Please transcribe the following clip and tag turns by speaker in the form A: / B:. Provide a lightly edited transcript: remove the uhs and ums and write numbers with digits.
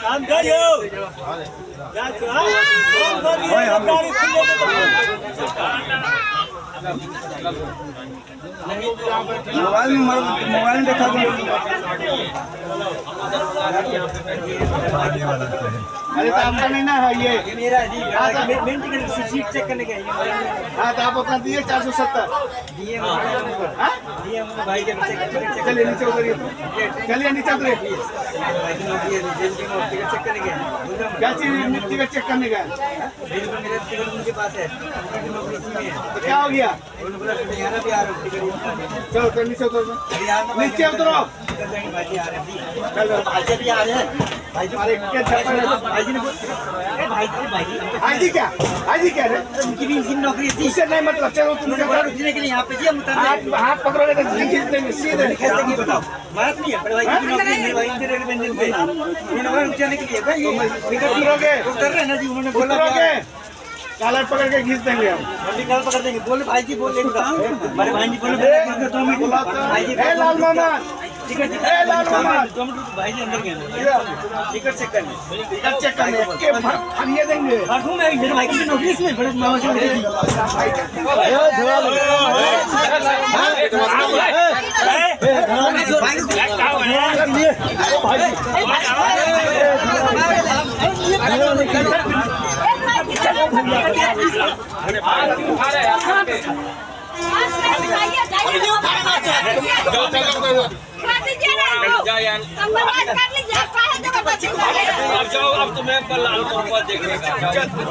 A: काम करियो मोबाइल में देखा अरे तो आपका नहीं ना है ये मेरा जी मेन टिकट सीट चेक करने के हाँ तो आप अपना दिए 470 दिए भाई के चलिए नीचे उतरिए चलिए नीचे उतरिए टिकट चेक करने के क्या चीज टिकट चेक करने का मेरा टिकट उनके पास है तो क्या हो गया चलो तो नीचे उतरो नीचे उतरो भाई आ रहे हैं चलो भाई भी आ रहे हैं भाई जो अरे क्या भाई जी ने भाई जी क्या रे उनकी नौकरी थी इससे नहीं मतलब चलो तुम रुकने के लिए यहाँ पे जी हम हाथ पकड़ोगे तो खींच देंगे सीधे कैसे की बताओ बात नहीं है भाई की नौकरी नहीं भाई इंटर इंडिपेंडेंट पे उन्होंने रुकने के लिए भाई टिकट उतरोगे उतर रहे ना जी उन्होंने बोला कालर पकड़ के खींच देंगे हम भी कालर पकड़ देंगे बोले भाई जी बोले हमारे भाई जी बोले 2 मिनट भाई जी लाल मामा टिकट लाल मामा 2 मिनट भाई जी अंदर गए टिकट चेक करने के हम ये देंगे परसों में मेरे भाई की नौकरी इसमें बड़े मामा से मिलेगी
B: अब तुम्हें लाल मोहब्बत देखने का